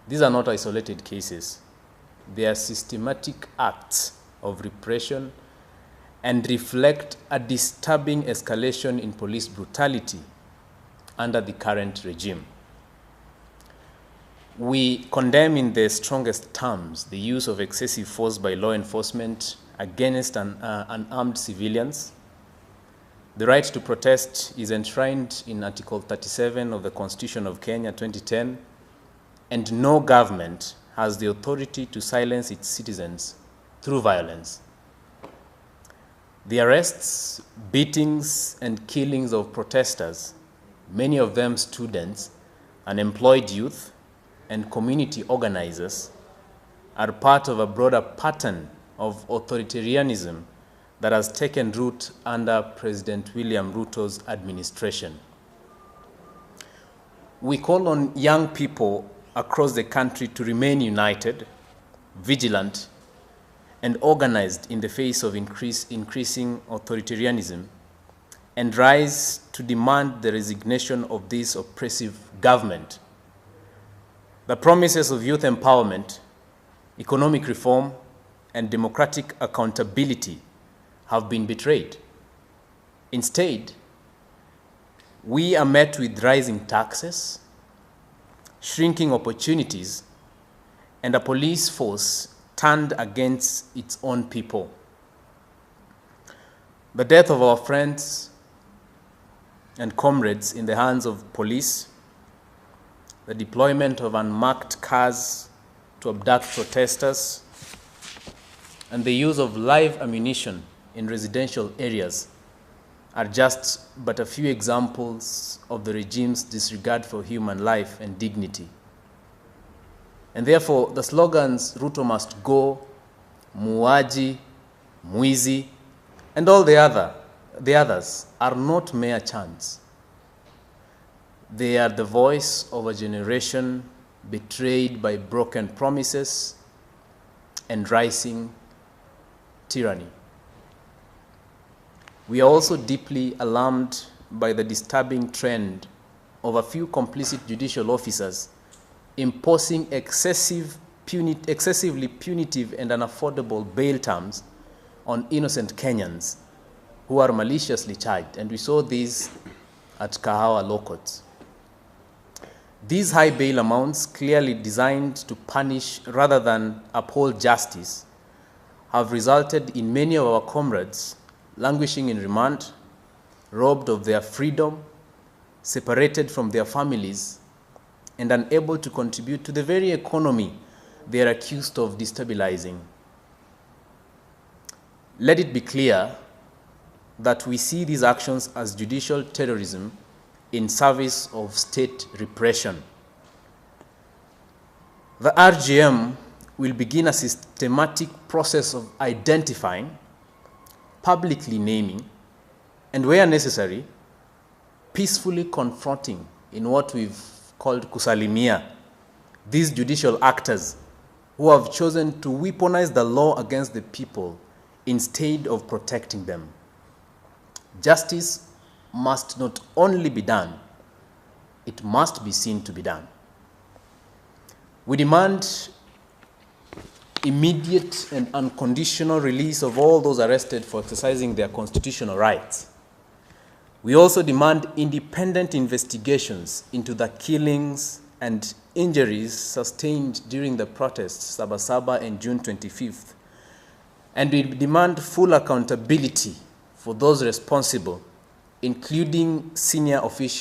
These are not isolated cases. They are systematic acts of repression and reflect a disturbing escalation in police brutality under the current regime. We condemn in the strongest terms the use of excessive force by law enforcement against unarmed civilians. The right to protest is enshrined in Article 37 of the Constitution of Kenya 2010, and no government has the authority to silence its citizens through violence. The arrests, beatings, and killings of protesters, many of them students, unemployed youth, and community organizers, are part of a broader pattern of authoritarianism that has taken root under President William Ruto's administration. We call on young people across the country to remain united, vigilant, and organized in the face of increasing authoritarianism, and rise to demand the resignation of this oppressive government. The promises of youth empowerment, economic reform, and democratic accountability have been betrayed. Instead, we are met with rising taxes, shrinking opportunities, and a police force turned against its own people. The death of our friends and comrades in the hands of police, the deployment of unmarked cars to abduct protesters, and the use of live ammunition in residential areas are just but a few examples of the regime's disregard for human life and dignity. And therefore, the slogans "Ruto must go," "Muuaji," "Mwizi," and all the others are not mere chants. They are the voice of a generation betrayed by broken promises and rising tyranny. We are also deeply alarmed by the disturbing trend of a few complicit judicial officers imposing excessively punitive and unaffordable bail terms on innocent Kenyans who are maliciously charged. And we saw these at Kahawa Law Courts. These high bail amounts, clearly designed to punish rather than uphold justice, have resulted in many of our comrades languishing in remand, robbed of their freedom, separated from their families, and unable to contribute to the very economy they are accused of destabilizing. Let it be clear that we see these actions as judicial terrorism in service of state repression. The RGM will begin a systematic process of identifying, publicly naming, and where necessary, peacefully confronting in what we've called kusalimia, these judicial actors who have chosen to weaponize the law against the people instead of protecting them. Justice must not only be done, it must be seen to be done. We demand immediate and unconditional release of all those arrested for exercising their constitutional rights. We also demand independent investigations into the killings and injuries sustained during the protests Sabasaba and June 25th. And we demand full accountability for those responsible, including senior officials.